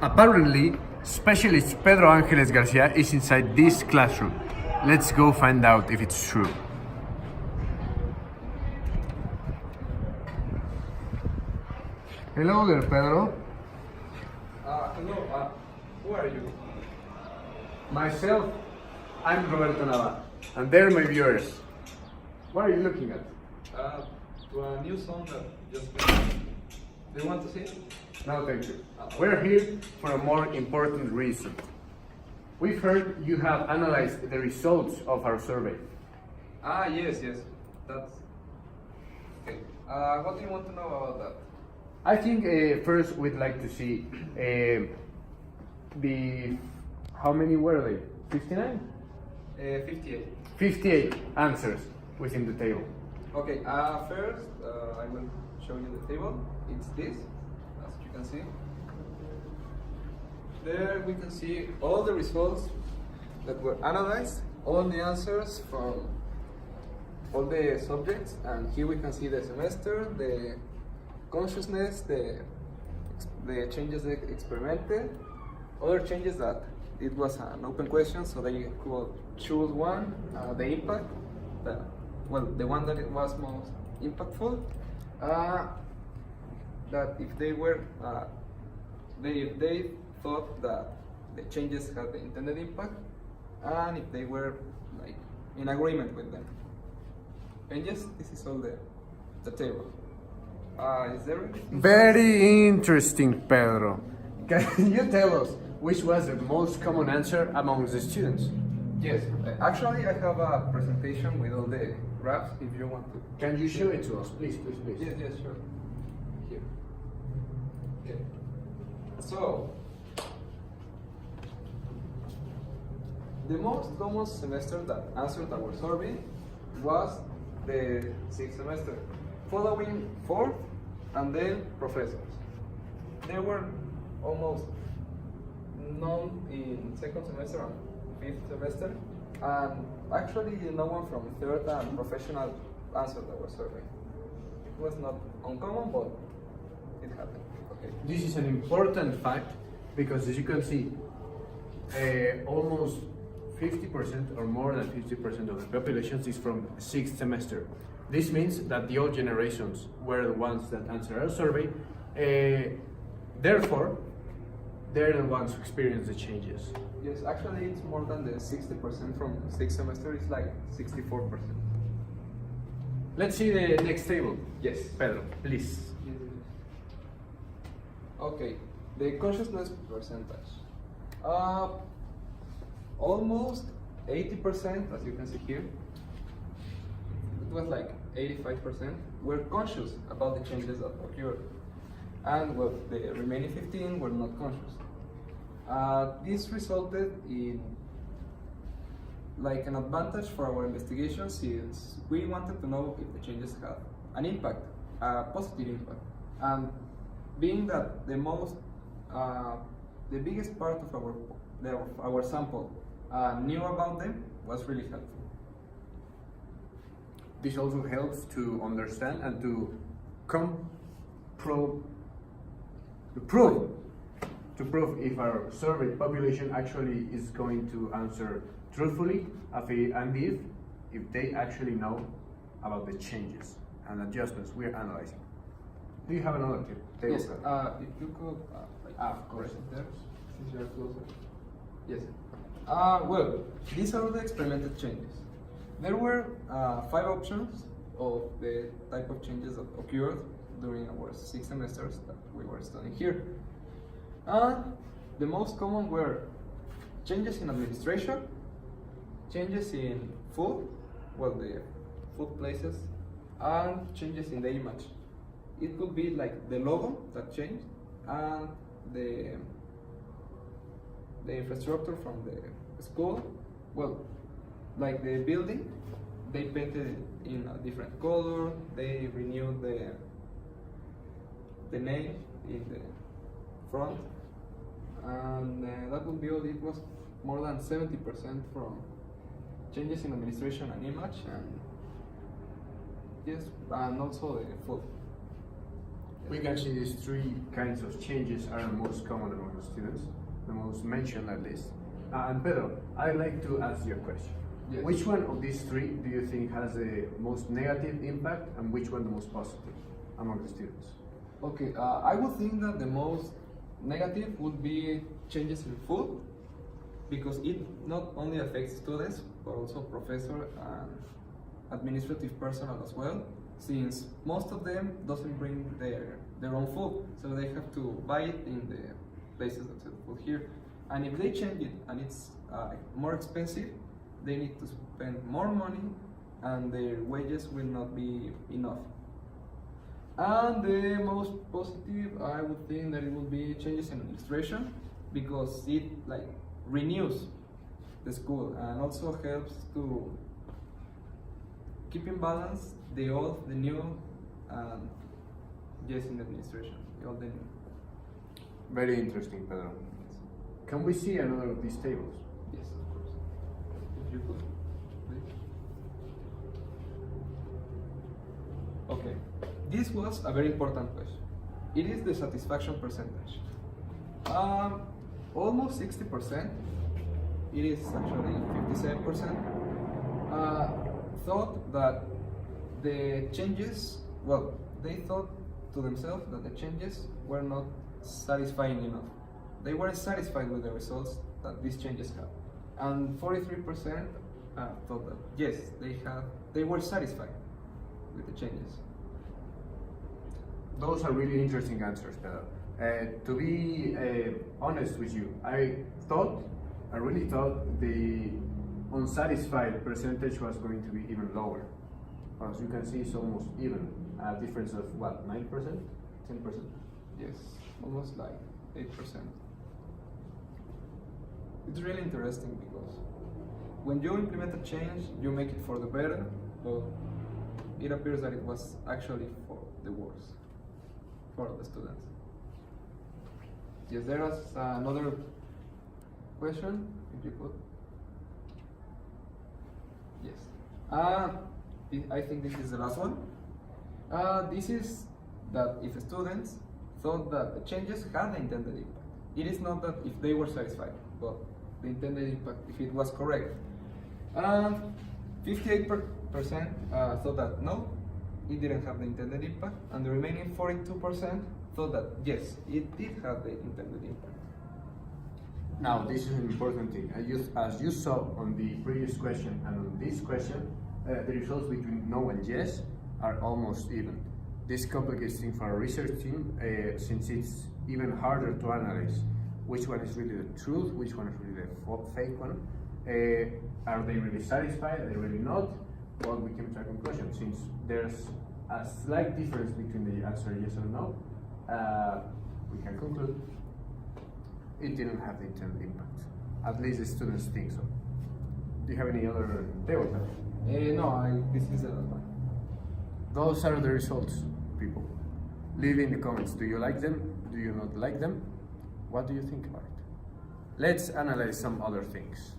Apparently, specialist Pedro Angeles Garcia is inside this classroom. Let's go find out if it's true. Hello there, Pedro. Hello, who are you? Myself, I'm Roberto Nava, and they're my viewers. What are you looking at? To a new song that just came. Do you want to see it? No, thank you. We're here for a more important reason. We've heard you have analyzed the results of our survey. Yes, that's... Okay, what do you want to know about that? I think first we'd like to see how many were they? 59? 58. 58 answers within the table. Okay, first I will show you the table. It's this, as you can see. There we can see all the results that were analyzed, all the answers from all the subjects, and here we can see the semester, the consciousness, the changes they experimented, other changes that it was an open question, so they could choose one, the impact, the one that it was most impactful, that if they were, if they thought that the changes had the intended impact, and if they were like in agreement with them. And yes, this is all the table. Is there anything? Very interesting, Pedro. Can you tell us which was the most common answer amongst the students? Yes, actually I have a presentation with all the graphs if you want to. Can you show it to us, please? Yes, sure. Here. Okay. So, the most common semester that answered our survey was the sixth semester, following fourth and then professors. There were almost none in second semester and fifth semester, and actually no one from third and professional answered our survey. It was not uncommon, but it happened. Okay. This is an important fact because, as you can see, almost 50% or more than 50% of the population is from sixth semester. This means that the old generations were the ones that answered our survey. Therefore, they're the ones who experience the changes. Yes, actually it's more than the 60% from sixth semester, it's like 64%. Let's see the next table. Yes. Pedro, please. Yes. Okay, the consciousness percentage. Almost 80%, as you can see here, it was like 85%, were conscious about the changes that occurred. And well, the remaining 15 were not conscious. This resulted in like an advantage for our investigation since we wanted to know if the changes had an impact, a positive impact. And being that the biggest part of our sample knew about them was really helpful. This also helps to understand and to prove if our survey population actually is going to answer truthfully and if they actually know about the changes and adjustments we're analyzing. Do you have another tip? Yes, if you could of course, there, since you are closer. Yes. Well, these are the experimented changes. There were 5 options of the type of changes that occurred during our 6 semesters that we were studying here. The most common were changes in administration, changes in food, well, the food places, and changes in the image. It could be like the logo that changed and the infrastructure from the school. Well, like the building, they painted it in a different color, they renewed the name in the front, and that would be all. It was more than 70% from changes in administration and image, and yes, and also the food. We can see these three kinds of changes are the most common among the students, the most mentioned at least. And Pedro, I'd like to ask you a question. Yes. Which one of these three do you think has the most negative impact and which one the most positive among the students? Okay, I would think that the most negative would be changes in food, because it not only affects students but also professor and administrative personnel as well, since most of them doesn't bring their own food, so they have to buy it in the places that sell food here. And if they change it and it's more expensive, they need to spend more money and their wages will not be enough. And the most positive, I would think that it would be changes in administration, because it like renews the school and also helps to keep in balance the old, the new, and yes, in the administration, the old, the new. Very interesting, Pedro. Can we see another of these tables? Yes, of course. If you could, please. Okay, this was a very important question. It is the satisfaction percentage. Almost 60%, it is actually 57%, thought that the changes, well, they thought to themselves that the changes were not satisfying enough. They weren't satisfied with the results that these changes have. And 43% thought that yes, they were satisfied with the changes. Those are really interesting answers, Pedro. To be honest with you, I really thought the unsatisfied percentage was going to be even lower. As you can see, it's almost even. A difference of what, 9%? 10%? Yes, almost like 8%. It's really interesting because when you implement a change, you make it for the better, but it appears that it was actually for the worse for the students. Yes, there is another question, if you could. Yes. I think this is the last one. This is that if students thought that the changes had the intended impact. It is not that if they were satisfied, but the intended impact, if it was correct. 58% thought that no, it didn't have the intended impact, and the remaining 42% thought that yes, it did have the intended impact. Now, this is an important thing. As you saw on the previous question and on this question, the results between no and yes are almost even. This complicates things for our research team since it's even harder to analyze which one is really the truth, which one is really the fake one. Are they really satisfied? Are they really not? Well, we came to a conclusion. Since there's a slight difference between the answer yes or no, we can conclude it didn't have the intended impact. At least the students think so. Do you have any other table? No, this is the last one. Those are the results, people. Leave in the comments. Do you like them? Do you not like them? What do you think about it? Let's analyze some other things.